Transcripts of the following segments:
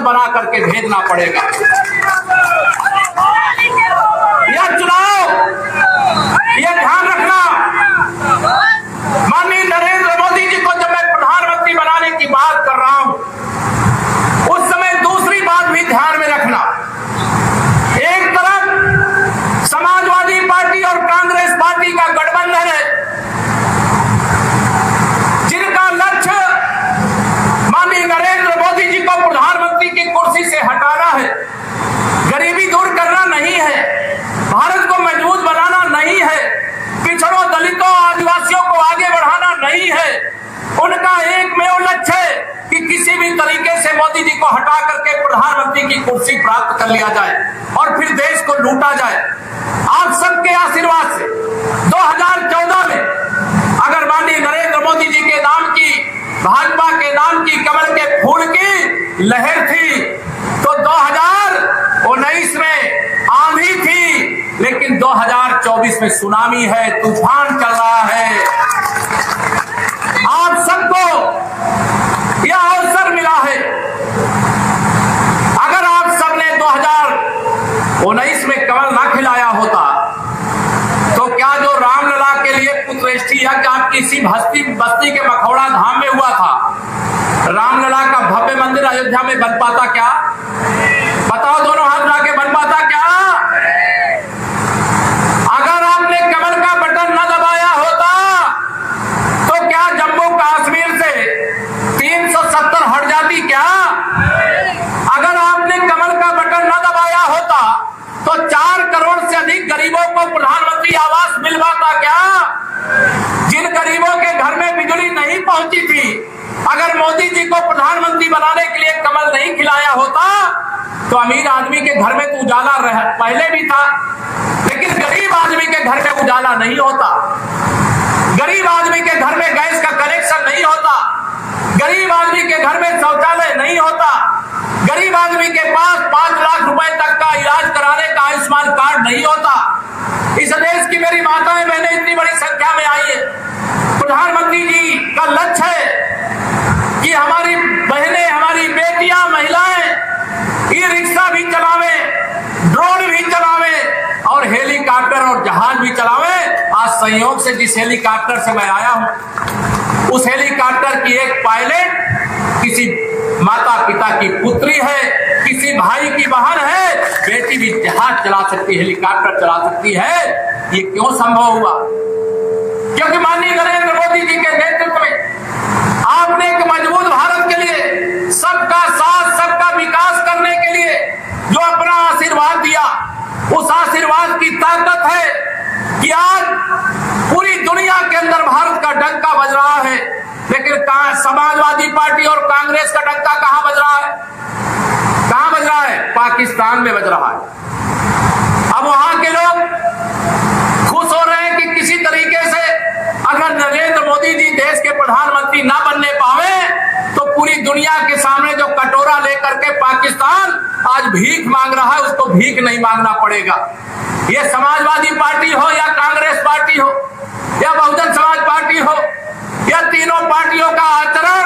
बना करके भेजना पड़ेगा। यह चुनाव, यह ध्यान रखना, माननीय नरेंद्र मोदी जी को जब मैं प्रधानमंत्री बनाने की बात कर रहा हूं, उस समय दूसरी बात भी ध्यान में रखना। एक तरफ समाजवादी पार्टी और कांग्रेस पार्टी का गठबंधन है, जिनका लक्ष्य माननीय नरेंद्र मोदी जी को प्रधानमंत्री की कुर्सी से हटाना है, गरीबी दूर करना नहीं है, भारत को मजबूत बनाना नहीं है, पिछड़ों, दलितों, आदिवासियों को आगे बढ़ाना नहीं है। उनका एकमेव लक्ष्य है कि किसी भी तरीके से मोदी जी को हटा करके प्रधानमंत्री की कुर्सी प्राप्त कर लिया जाए और फिर देश को लूटा जाए। आप सबके आशीर्वाद से 2014 में अगर माननीय नरेंद्र मोदी जी के नाम की, भाजपा के नाम की कमल के फूल की लहर थी, तो 2019 में आंधी थी, लेकिन 2024 में सुनामी है, तूफान चल रहा है। आप सबको यह अवसर मिला है। अगर आप सबने 2019 में कमल ना खिलाया होता, तो क्या जो रामलला के लिए पुत्रेष्ठी यज्ञ आप किसी बस्ती के मखौड़ा धाम में हुआ था, रामलला का भव्य मंदिर अयोध्या में बन पाता क्या? बताओ, दोनों हाथ लाके बन पाता क्या? अगर आपने कमल का बटन न दबाया होता, तो क्या जम्मू कश्मीर से 370 हट जाती क्या? अगर आपने कमल का बटन न दबाया होता, तो 4 करोड़ से अधिक गरीबों को प्रधानमंत्री आवास मिल पाता क्या? जिन गरीबों के घर में बिजली नहीं पहुंची थी, अगर मोदी जी को प्रधानमंत्री बनाने के लिए कमल नहीं खिलाया होता, तो अमीर आदमी के घर में तो उजाला पहले भी था, लेकिन गरीब आदमी के घर में उजाला नहीं होता, गरीब आदमी के घर में गैस का कनेक्शन नहीं होता, गरीब आदमी के घर में शौचालय नहीं होता, गरीब आदमी के पास 5 लाख रुपए तक का इलाज कराने का आयुष्मान कार्ड नहीं होता। इस देश की मेरी माताएं बहनें इतनी बड़ी संख्या में आई है। प्रधानमंत्री जी का लक्ष्य है कि हमारी बहनें, हमारी बेटियां, महिलाएं ई रिक्शा भी चलावे, ड्रोन भी चलावे और हेलीकॉप्टर और जहाज भी चलावे। आज संयोग से जिस हेलीकॉप्टर से मैं आया हूं, उस हेलीकॉप्टर की एक पायलट किसी माता पिता की पुत्री है, किसी भाई की बहन है। बेटी भी जहाज चला सकती है, हेलीकॉप्टर चला सकती है। ये क्यों संभव हुआ? क्योंकि माननीय नरेंद्र मोदी जी के नेतृत्व में आपने एक मजबूत भारत के लिए, सबका साथ, सबका विकास करने के लिए जो अपना आशीर्वाद दिया, उस आशीर्वाद की ताकत है कि आज पूरी दुनिया के अंदर भारत का डंका बज रहा है। लेकिन समाजवादी पार्टी और कांग्रेस का डंका कहां बज रहा है? कहां बज रहा है? पाकिस्तान में बज रहा है। अब वहां के लोग खुश हो रहे हैं कि किसी तरीके से अगर नरेंद्र मोदी जी देश के प्रधानमंत्री ना बनने पावे, तो पूरी दुनिया के सामने जो कटोरा लेकर के पाकिस्तान आज भीख मांग रहा है, उसको भीख नहीं मांगना पड़ेगा। ये समाजवादी पार्टी हो या कांग्रेस पार्टी हो या बहुजन समाज पार्टी हो, या तीनों पार्टियों का आचरण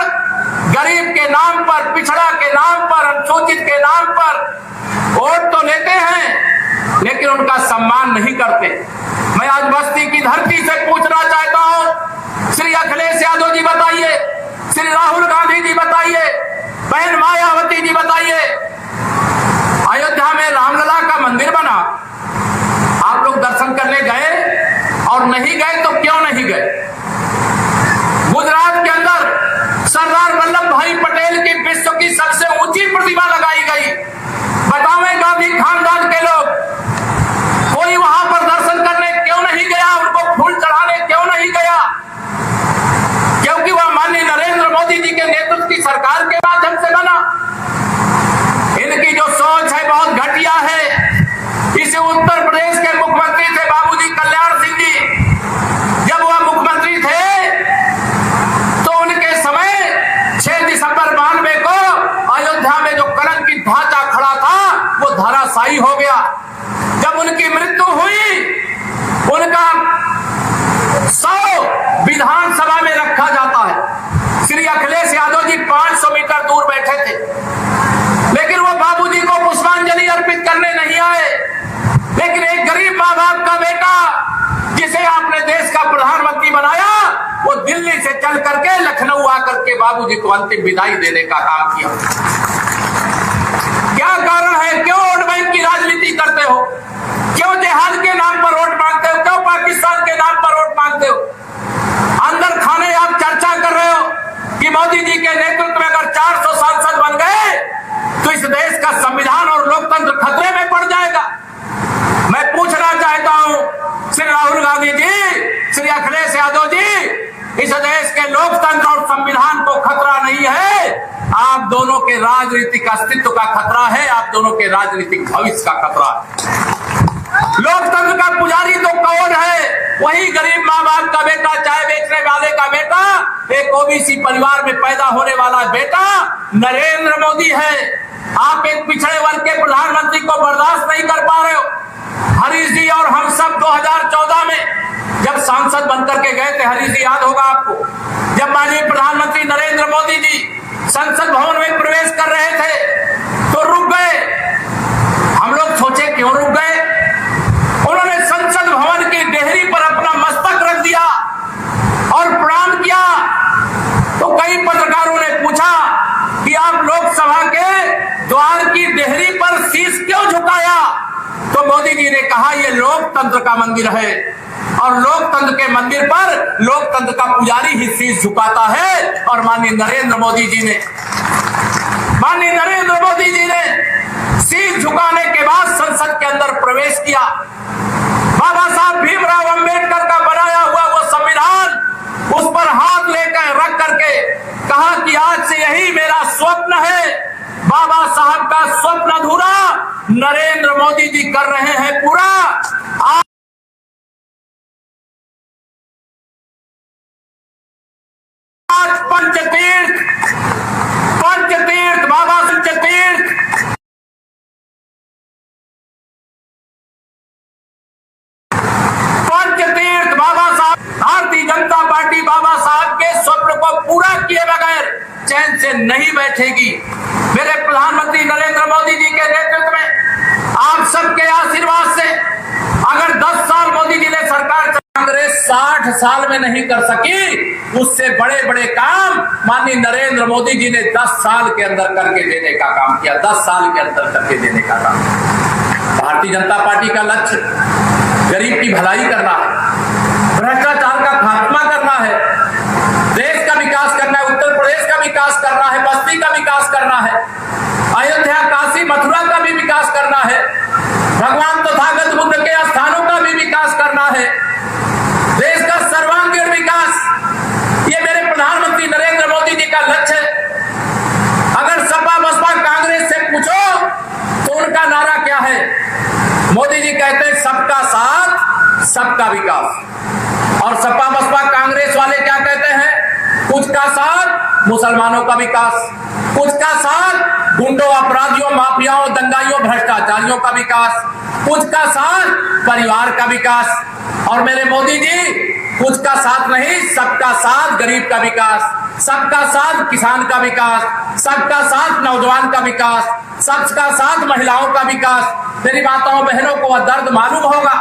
गरीब के नाम पर, पिछड़ा के नाम पर, अनुसूचित के नाम पर वोट तो लेते हैं, लेकिन उनका सम्मान नहीं करते। मैं आज बस्ती की धरती से पूछना चाहता हूं, श्री अखिलेश यादव जी बताइए, श्री राहुल गांधी जी बताइए, बहन मायावती जी बताइए, अयोध्या में रामलला का मंदिर बना, आप लोग दर्शन करने गए? और नहीं गए तो क्यों नहीं गए? गुजरात के अंदर सरदार वल्लभ भाई पटेल की विश्व की सबसे ऊंची प्रतिमा लगाई गई। बतावें गांधी खानदान के लोग कोई वहां पर दर्शन करने क्यों नहीं गया? उनको फूल चढ़ाने क्यों नहीं गया? क्योंकि वह माननीय नरेंद्र मोदी जी के नेतृत्व की सरकार के माध्यम से बना। इनकी जो सोच है बहुत घटिया है। इसे उत्तर प्रदेश के मुख्यमंत्री थे बाबूजी कल्याण सिंह जी, जब वह मुख्यमंत्री थे तो उनके समय 6 दिसंबर 92 को अयोध्या में जो कलंकी ढांचा खड़ा था वो धराशायी हो गया। जब उनकी मृत्यु हुई, उनका 100 विधानसभा में रखा जाता है। श्री अखिलेश यादव जी 500 मीटर दूर बैठे थे, लेकिन करने नहीं आए, लेकिन एक गरीब माँ बाप का बेटा जिसे आपने देश का प्रधानमंत्री बनाया, वो दिल्ली से चल करके लखनऊ आकर के बाबूजी को अंतिम विदाई देने का काम किया। क्या कारण है? क्यों वोट बैंक की राजनीति करते हो? क्यों जिहाद के नाम पर वोट मांगते हो? क्यों पाकिस्तान के नाम पर वोट मांगते हो? अंदर खाने आप चर्चा कर रहे हो कि मोदी जी के नेतृत्व में अगर 400 सांसद बन गए तो इस देश का संविधान और लोकतंत्र खतरे में पड़ जाएगा। मैं पूछना चाहता हूं श्री राहुल गांधी जी, श्री अखिलेश यादव जी, इस देश के लोकतंत्र और संविधान को खतरा नहीं है, आप दोनों के राजनीतिक अस्तित्व का खतरा है, आप दोनों के राजनीतिक भविष्य का खतरा है। लोकतंत्र का पुजारी तो कौन है? वही गरीब माँ बाप का बेटा, चाय बेचने वाले का बेटा, एक ओबीसी परिवार में पैदा होने वाला बेटा नरेंद्र मोदी है। आप एक पिछड़े वर्ग के प्रधानमंत्री को बर्दाश्त नहीं कर पा रहे हो। हरीश जी और हम सब 2014 में जब सांसद बनकर के गए थे, हरीश जी याद होगा आपको, जब माननीय प्रधानमंत्री नरेंद्र मोदी जी संसद भवन में प्रवेश कर रहे थे तो रुक गए। हम लोग सोचे क्यों रुक गए? उन्होंने संसद भवन की देहरी पर अपना मस्तक रख दिया और प्रणाम किया। तो कई पत्रकारों ने पूछा कि आप लोकसभा के द्वार की देहरी पर शीश क्यों झुकाया? तो मोदी जी ने कहा ये लोकतंत्र का मंदिर है और लोकतंत्र के मंदिर पर लोकतंत्र का पुजारी ही शीश झुकाता है। और माननीय नरेंद्र मोदी जी ने शीश झुकाने के बाद संसद के अंदर प्रवेश किया। बाबा साहब भीमराव अंबेडकर का बनाया हुआ वो संविधान, उस पर हाथ लेकर रख करके कहा कि आज से यही मेरा स्वप्न है। बाबा साहब का स्वप्न अधूरा नरेंद्र मोदी जी कर रहे हैं पूरा। आज पंचतीर्थ बाबा पंचतीर्थ बाबा साहब, भारतीय जनता पार्टी बाबा साहब के स्वप्न को पूरा किए बगैर चैन से नहीं बैठेगी। मेरे प्रधानमंत्री नरेंद्र मोदी जी के नेतृत्व में आप सबके आशीर्वाद से अगर 10 साल मोदी जी ने सरकार, कांग्रेस 60 साल में नहीं कर सकी, उससे बड़े बड़े काम माननीय नरेंद्र मोदी जी ने 10 साल के अंदर करके देने का काम किया। 10 साल के अंदर करके देने का काम। भारतीय जनता पार्टी का लक्ष्य गरीब की भलाई करना है, भ्रष्टाचार का खात्मा करना है, देश का विकास करना है, उत्तर प्रदेश का विकास करना है, बस्ती का विकास करना है, अयोध्या, काशी, मथुरा का भी विकास करना है, भगवान तथागत बुद्ध के स्थानों का भी विकास करना है, देश का सर्वांगीण विकास। ये मेरे प्रधानमंत्री नरेंद्र मोदी जी का लक्ष्य है। अगर सपा बसपा कांग्रेस से पूछो तो उनका नारा क्या है? मोदी जी कहते हैं सबका साथ सबका विकास। और सपा बसपा कांग्रेस वाले क्या कहते हैं? कुछ का साथ मुसलमानों का विकास, कुछ का साथ गुंडों, अपराधियों, माफियाओं, दंगाइयों, भ्रष्टाचारियों का विकास, कुछ का साथ परिवार का विकास। और मेरे मोदी जी कुछ का साथ नहीं, सबका साथ गरीब का विकास, सबका साथ किसान का विकास, सबका साथ नौजवान का विकास, सबका साथ महिलाओं का विकास। मेरी माताओं बहनों को वह दर्द मालूम होगा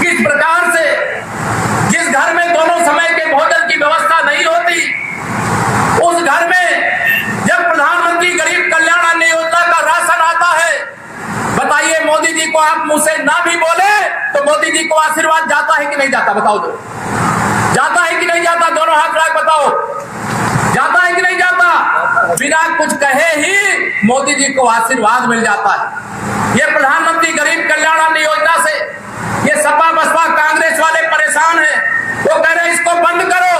किस प्रकार से जिस घर में दोनों समय के भोजन की व्यवस्था नहीं होती, उस घर में जब प्रधानमंत्री गरीब कल्याण अन्न योजना का राशन आता है, बताइए मोदी जी को आप मुंह से ना भी बोले तो मोदी जी को आशीर्वाद जाता है कि नहीं जाता? बताओ तो, जाता है कि नहीं जाता? दोनों हाथ रख बताओ, जाता है कि नहीं जाता? बिना कुछ कहे ही मोदी जी को आशीर्वाद मिल जाता है। ये प्रधानमंत्री गरीब कल्याण अन्न योजना से ये सपा बसपा कांग्रेस वाले परेशान हैं। वो कह रहे हैं इसको बंद करो,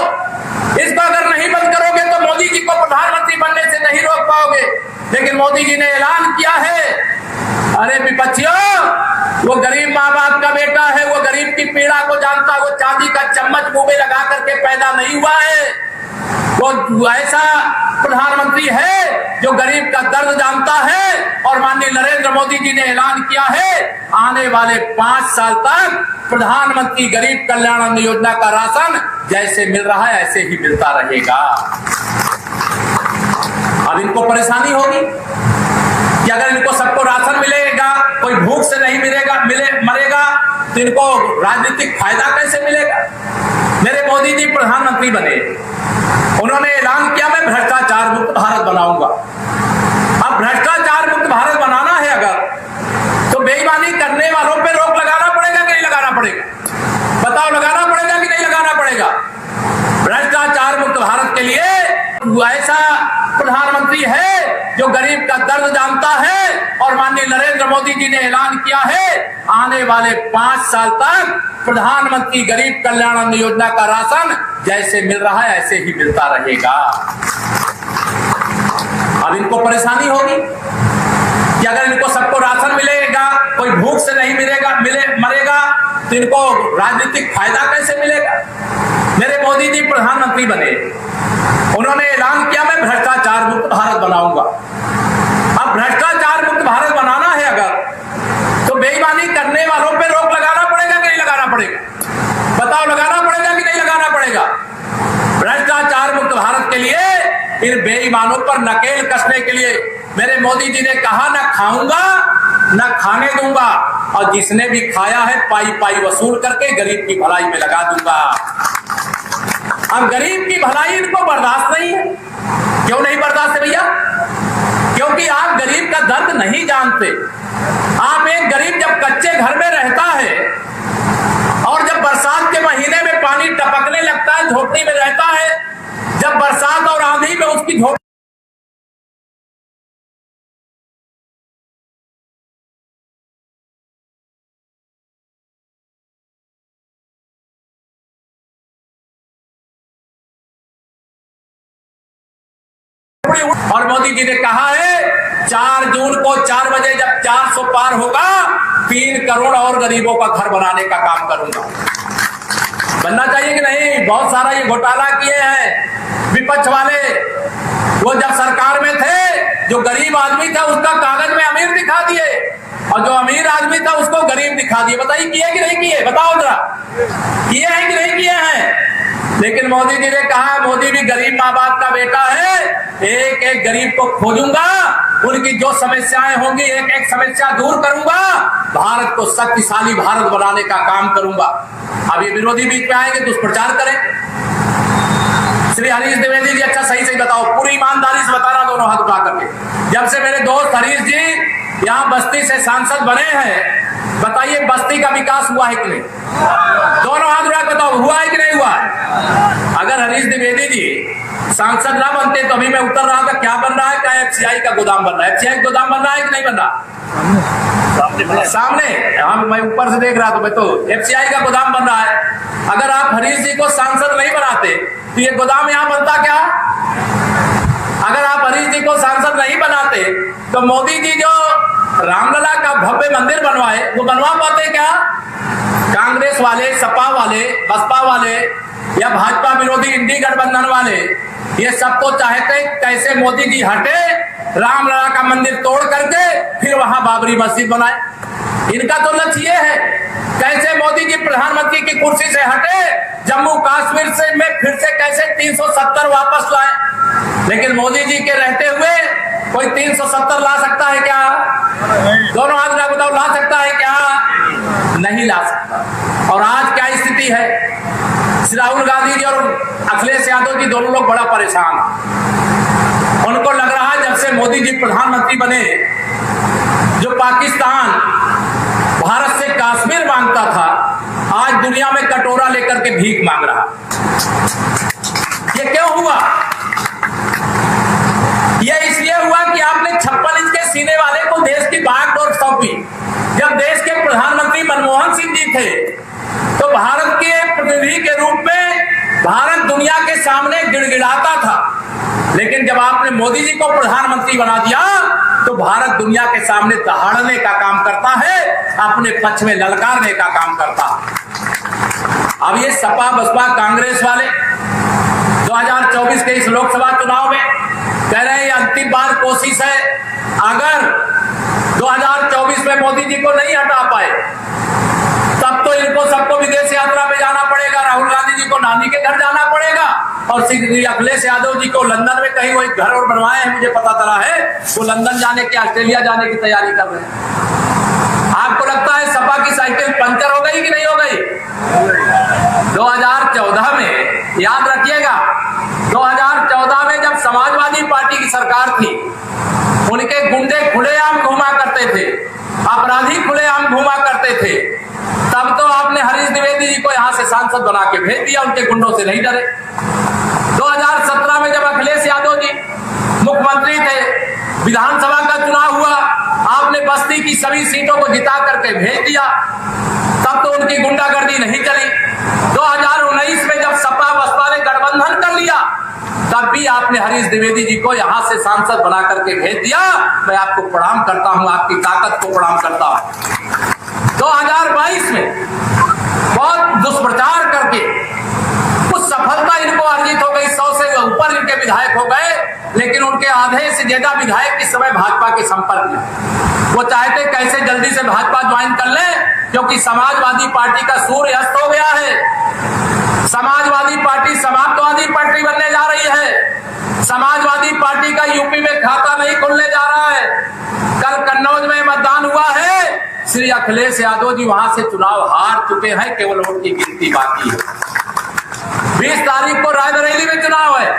इसको अगर नहीं बंद करोगे तो मोदी जी को प्रधानमंत्री बनने से नहीं रोक पाओगे। लेकिन मोदी जी ने ऐलान किया है, अरे विपक्षियों, वो गरीब माँ बाप का बेटा है, वो गरीब की पीड़ा को जानता है, वो चांदी का चम्मच मुंह में लगा करके पैदा नहीं हुआ है। वो ऐसा प्रधानमंत्री है जो गरीब का दर्द जानता है। और माननीय नरेंद्र मोदी जी ने ऐलान किया है आने वाले 5 साल तक प्रधानमंत्री गरीब कल्याण अन्न योजना का राशन जैसे मिल रहा है ऐसे ही मिलता रहेगा। अब इनको परेशानी होगी कि अगर इनको सबको राशन मिलेगा कोई भूख से नहीं मरेगा तो इनको राजनीतिक फायदा कैसे मिलेगा। मेरे मोदी जी प्रधानमंत्री बने, उन्होंने ऐलान किया मैं भ्रष्टाचार मुक्त भारत बनाऊंगा। अब भ्रष्टाचार मुक्त भारत बनाना है अगर, तो बेईमानी करने वालों पे रोक लगाना पड़ेगा कि नहीं लगाना पड़ेगा? बताओ, लगाना पड़ेगा कि नहीं लगाना पड़ेगा? भ्रष्टाचार मुक्त भारत के लिए ऐसा प्रधानमंत्री है जो गरीब का दर्द जानता है, और माननीय नरेंद्र मोदी जी ने ऐलान किया है आने वाले 5 साल तक प्रधानमंत्री गरीब कल्याण अन्न योजना का राशन जैसे मिल रहा है ऐसे ही मिलता रहेगा। अब इनको परेशानी होगी कि अगर इनको सबको राशन मिलेगा, कोई भूख से नहीं मरेगा तो इनको राजनीतिक फायदा कैसे मिलेगा। मेरे मोदी जी प्रधानमंत्री बने, उन्होंने ऐलान किया मैं भ्रष्टाचार मुक्त भारत बनाऊंगा। अब भ्रष्टाचार मुक्त भारत बनाना है अगर, तो बेईमानी करने वालों पे रोक लगाना पड़ेगा कि नहीं लगाना पड़ेगा? बताओ, लगाना पड़ेगा कि नहीं लगाना पड़ेगा? भ्रष्टाचार मुक्त भारत के लिए इन बेईमानों पर नकेल कसने के लिए मेरे मोदी जी ने कहा न खाऊंगा न खाने दूंगा, और जिसने भी खाया है पाई पाई वसूल करके गरीब की भलाई में लगा दूंगा। अब गरीब की भलाई इनको बर्दाश्त नहीं है। क्यों नहीं बर्दाश्त है भैया? क्योंकि आप गरीब का दर्द नहीं जानते। आप एक गरीब जब कच्चे घर में रहता है और जब बरसात के महीने में पानी टपकने लगता है, झोपड़ी में रहता है, जब बरसात और आंधी में उसकी झोपड़ी और मोदी जी ने कहा है 4 जून को 4 बजे जब 400 पार होगा 3 करोड़ और गरीबों का घर बनाने का काम करूंगा। बनना चाहिए कि नहीं? बहुत सारा ये घोटाला किए हैं विपक्ष वाले। वो जब सरकार में थे, जो गरीब आदमी था उसका कागज में अमीर दिखा दिए, और जो अमीर आदमी था उसको गरीब दिखा दिए। बताइए किए कि नहीं किए? बताओ जरा, किए हैं कि नहीं किए हैं? लेकिन मोदी जी ने कहा मोदी भी गरीब माँ बाप का बेटा है, एक एक गरीब को खोजूंगा, उनकी जो समस्याएं होंगी एक एक समस्या दूर करूंगा, भारत को शक्तिशाली भारत बनाने का काम करूंगा। अब ये विरोधी बीच में आएंगे दुष्प्रचार करें। श्री हरीश द्विवेदी जी, अच्छा सही सही बताओ, पूरी ईमानदारी से बताना, दोनों हाथ उठा करके। जब से मेरे दोस्त हरीश जी यहाँ बस्ती से सांसद बने हैं, बताइए बस्ती का विकास हुआ है कि नहीं? दोनों हाथ उठा बताओ, हुआ है कि नहीं हुआ है? अगर हरीश द्विवेदी जी सांसद ना बनते तो अभी मैं उतर रहा था, क्या बन रहा है? क्या एफसीआई का गोदाम बन रहा है? एफसीआई गोदाम बन रहा है कि नहीं बन रहा? सामने हम, मैं ऊपर से देख रहा था, मैं तो एफसीआई का गोदाम बन रहा है। अगर आप हरीश जी को सांसद नहीं बनाते तो ये गोदाम यहाँ बनता क्या? अगर आप हरीश जी को सांसद नहीं बनाते तो मोदी जी जो रामलला का भव्य मंदिर बनवाए वो बनवा पाते क्या? कांग्रेस वाले, सपा वाले, बसपा वाले या भाजपा विरोधी इंडी गठबंधन वाले ये सब तो चाहते कैसे मोदी जी हटे, रामलला का मंदिर तोड़ करके फिर वहां बाबरी मस्जिद बनाए। इनका तो लक्ष्य ये है कैसे मोदी जी प्रधानमंत्री की कुर्सी से हटे, जम्मू कश्मीर से में फिर से कैसे 370 वापस लाए। लेकिन मोदी जी के रहते हुए कोई 370 ला सकता है क्या? दोनों हाथ ना बताओ, ला सकता है क्या? नहीं ला सकता। और आज क्या स्थिति है? राहुल गांधी जी और अखिलेश यादव जी दोनों लोग बड़ा परेशान हैं। उनको लग रहा है जब से मोदी जी प्रधानमंत्री बने, जो पाकिस्तान भारत से कश्मीर मांगता था, आज दुनिया में कटोरा लेकर के भीख मांग रहा। ये क्यों हुआ? ये इसलिए हुआ कि आपने 56 इंच के सीने वाले को देश की बागडोर सौंपी। जब देश के प्रधानमंत्री मनमोहन सिंह जी थे तो भारत के प्रतिनिधि के रूप में भारत दुनिया के सामने गिड़गिड़ाता था, लेकिन जब आपने मोदी जी को प्रधानमंत्री बना दिया तो भारत दुनिया के सामने दहाड़ने का काम करता है, अपने पक्ष में ललकारने का काम करता है। अब ये सपा बसपा कांग्रेस वाले 2024 के इस लोकसभा चुनाव में कह रहे हैं अंतिम बार कोशिश है, अगर 2024 में मोदी जी को नहीं हटा पाए तब तो इनको सबको विदेश यात्रा पे जाना पड़ेगा, राहुल गांधी जी जी को नानी के घर जाना पड़ेगा और श्री अखिलेश यादव जी को लंदन में कहीं वो एक घर और बनवाए हैं, मुझे पता चला है वो लंदन जाने की, ऑस्ट्रेलिया जाने की तैयारी कर रहे हैं। आपको लगता है सपा की साइकिल पंचर हो गई कि नहीं हो गई? 2014 में याद रखिएगा, 2014 में जब समाजवादी पार्टी की सरकार थी, उनके गुंडे खुलेआम घूमा करते थे, अपराधी खुलेआम घूमा करते थे, तब तो आपने हरीश द्विवेदी जी को यहां से सांसद बना के भेज दिया, उनके गुंडों से नहीं डरे। 2017 में जब अखिलेश यादव जी मुख्यमंत्री थे, विधानसभा का चुनाव हुआ, आपने बस्ती की सभी सीटों को जिता करके भेज दिया, तब तो उनकी गुंडागर्दी नहीं चली। 2019 में जब सपा बसपा ने गठबंधन कर लिया, तब भी आपने हरीश द्विवेदी जी को यहां से सांसद बना करके भेज दिया। मैं आपको प्रणाम करता हूं, आपकी ताकत को प्रणाम करता हूं। 2022 में बहुत दुष्प्रचार करके कुछ सफलता इनको अर्जित हो गई, 100 से ऊपर इनके विधायक हो गए, लेकिन उनके आधे से ज्यादा विधायक इस समय भाजपा के संपर्क में। वो चाहते कैसे जल्दी से भाजपा ज्वाइन कर ले, क्योंकि समाजवादी पार्टी का सूर्य अस्त हो गया है। समाजवादी पार्टी समाप्तवादी पार्टी बनने जा रही है। समाजवादी पार्टी का यूपी में खाता नहीं खुलने जा रहा है। कल कन्नौज में मतदान हुआ है, श्री अखिलेश यादव जी वहां से चुनाव हार चुके हैं, केवल वोट की गिनती बाकी है। 20 तारीख को रायबरेली में चुनाव है।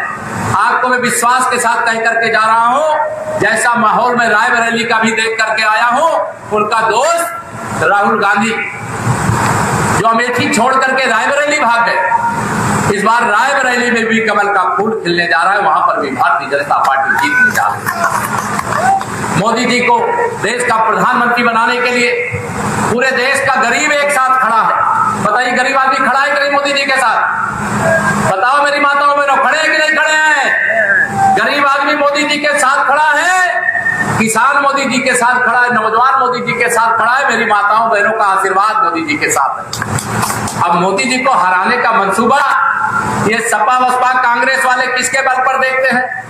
आपको मैं विश्वास के साथ कह करके जा रहा हूं, जैसा माहौल में रायबरेली का भी देख करके आया हूं, उनका दोस्त राहुल गांधी जो अमेठी छोड़ करके रायबरेली भाग गए, इस बार रायबरेली में भी कमल का फूल खिलने जा रहा है, वहां पर भी भारतीय जनता पार्टी जीतने जा रही है। मोदी जी को देश का प्रधानमंत्री बनाने के लिए पूरे देश का गरीब एक साथ खड़ा है। बताइए, गरीब आदमी खड़ा है कि नहीं मोदी जी के साथ? बताओ मेरी माताओं बहनों, खड़े हैं कि नहीं खड़े हैं? गरीब आदमी मोदी जी के साथ खड़ा है, किसान मोदी जी के साथ खड़ा है, नौजवान मोदी जी के साथ खड़ा है, मेरी माताओं बहनों का आशीर्वाद मोदी जी के साथ है। अब मोदी जी को हराने का मंसूबा ये सपा बसपा कांग्रेस वाले किसके बल पर देखते हैं?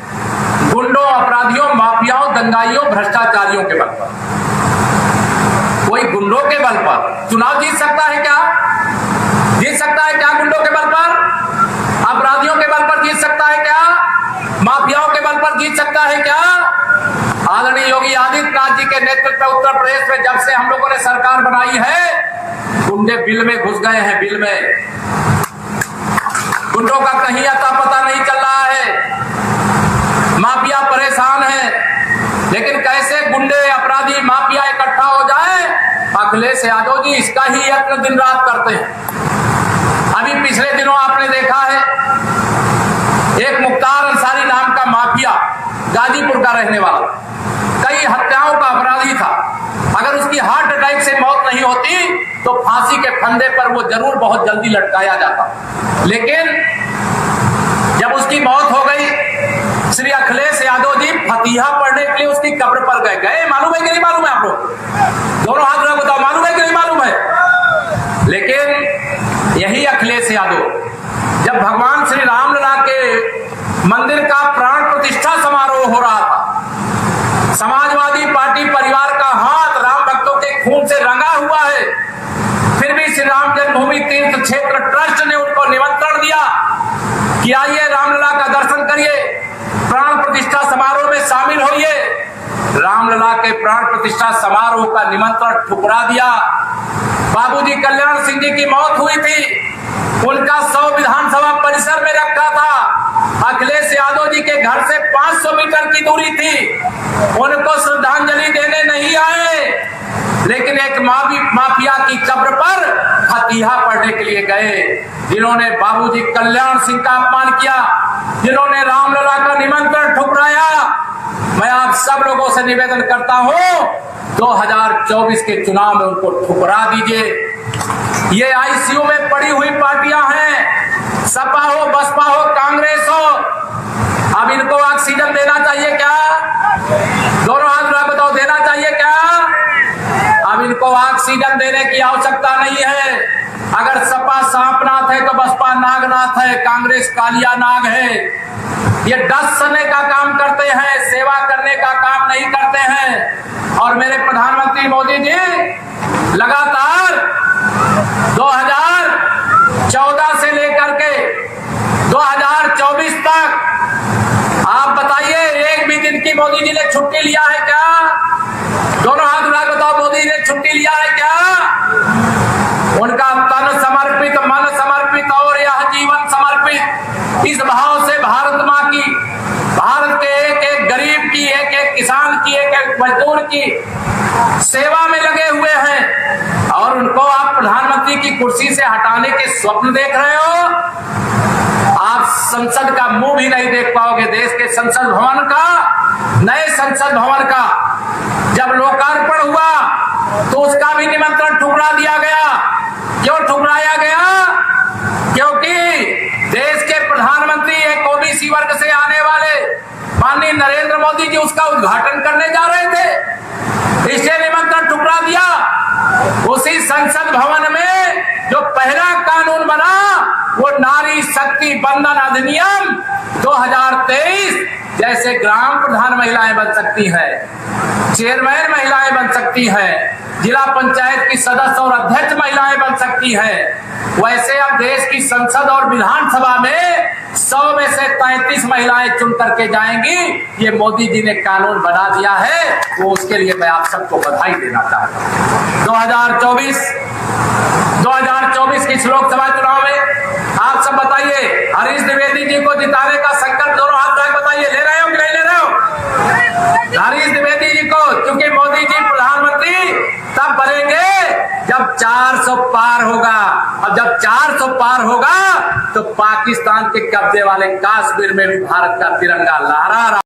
गुंडों, अपराधियों, माफियाओं, दंगाइयों, भ्रष्टाचारियों के बल पर। कोई गुंडों के बल पर चुनाव जीत सकता है क्या? जीत सकता है क्या? गुंडों के बल पर, अपराधियों के बल पर जीत सकता है क्या? माफियाओं के बल पर जीत सकता है क्या? आदरणीय योगी आदित्यनाथ जी के नेतृत्व में उत्तर प्रदेश में जब से हम लोगों ने सरकार बनाई है, गुंडे बिल में घुस गए हैं। बिल में गुंडों का कहीं अता पता नहीं चल रहा है, माफिया परेशान है। लेकिन कैसे गुंडे, अपराधी, माफिया इकट्ठा हो जाए, अखिलेश यादव जी इसका ही यत्न दिन रात करते हैं। अभी पिछले दिनों आपने देखा है, एक मुख्तार अंसारी नाम का माफिया, गाजीपुर का रहने वाला, कई हत्याओं का अपराधी था। अगर उसकी हार्ट अटैक से मौत नहीं होती तो फांसी के फंदे पर वो जरूर बहुत जल्दी लटकाया जाता। लेकिन जब उसकी मौत हो गई, श्री अखिलेश यादव जी फतिहा पढ़ने के लिए उसकी कब्र पर गए। मालूम है कि नहीं मालूम है? आप लोग दोनों हाथ में बताओ, मालूम है कि नहीं मालूम है? लेकिन यही अखिलेश यादव जब भगवान श्री रामलला के मंदिर का प्राण प्रतिष्ठा समारोह हो रहा था, समाजवादी पार्टी परिवार का हाथ राम भक्तों के खून से रंगा हुआ है, फिर भी श्री राम जन्मभूमि तीर्थ क्षेत्र ट्रस्ट ने उनको निमंत्रण दिया कि आइए रामलला का दर्शन करिए, प्राण प्रतिष्ठा समारोह में शामिल होइए। रामलला के प्राण प्रतिष्ठा समारोह का निमंत्रण ठुकरा दिया। बाबूजी कल्याण सिंह जी की मौत हुई थी, उनका शव विधानसभा परिसर में रखा था। अखिलेश यादव जी के घर से 500 मीटर की दूरी थी, उनको श्रद्धांजलि देने नहीं आए, लेकिन एक माफिया की कब्र पर फतिहा पढ़ने के लिए गए, जिन्होंने बाबूजी कल्याण सिंह का अपमान किया, जिन्होंने रामलला का निमंत्रण ठुकराया। मैं आप सब लोगों से निवेदन करता हूं, 2024 के चुनाव में उनको ठुकरा दीजिए। ये आईसीयू में पड़ी हुई पार्टियां हैं, सपा हो, बसपा हो, कांग्रेस हो। अब इनको ऑक्सीजन देना चाहिए क्या? दोनों हाथ उठा बताओ, देना चाहिए क्या? अब इनको ऑक्सीजन देने की आवश्यकता नहीं है। अगर सपा सांपनाथ है तो बसपा नागनाथ है, कांग्रेस कालिया नाग है। ये डसने का काम करते हैं, सेवा करने का काम नहीं करते हैं। और मेरे प्रधानमंत्री मोदी जी लगातार 2014 से लेकर के मोदी जी ने छुट्टी लिया है क्या? दोनों हाथ उठा बताओ, मोदी जी ने छुट्टी लिया है क्या? उनका तन समर्पित, मन समर्पित और यह जीवन समर्पित इस भाव से भारत माँ की, भारत के एक एक गरीब की, एक एक किसान की, एक एक मजदूर की सेवा में लगे हुए हैं। और उनको आप प्रधानमंत्री की कुर्सी से हटाने के स्वप्न देख रहे हो? आप संसद का मुंह भी नहीं देख पाओगे। देश के संसद भवन का, नए संसद भवन का जब लोकार्पण हुआ तो उसका भी निमंत्रण ठुकरा दिया गया। क्यों ठुकराया गया? क्योंकि देश के प्रधानमंत्री एक ओबीसी वर्ग से आने वाले माननीय नरेंद्र मोदी जी उसका उद्घाटन करने जा रहे थे, इसलिए निमंत्रण ठुकरा दिया। उसी संसद भवन में जो पहला कानून बना वो नारी शक्ति बंधन अधिनियम 2023, जैसे ग्राम प्रधान महिलाएं बन सकती हैं, चेयरमैन महिलाएं बन सकती हैं, जिला पंचायत की सदस्य और अध्यक्ष महिलाएं बन सकती हैं, वैसे अब देश की संसद और विधानसभा में 100 में से 33 महिलाएं चुन करके जाएंगी। ये मोदी जी ने कानून बना दिया है, वो उसके लिए मैं आप सबको बधाई देना चाहता हूं। 2024 की लोकसभा चुनाव में आप सब बताइए, हरीश द्विवेदी जी को जिताने का संकल्प दोनों हाथ उठाकर बताइए, ले रहे हो कि नहीं ले रहे हो? हरीश द्विवेदी जी को, क्योंकि मोदी जी प्रधानमंत्री तब बनेंगे जब 400 पार होगा। अब जब 400 पार होगा तो पाकिस्तान के कब्जे वाले कश्मीर में भी भारत का तिरंगा लहरा रहा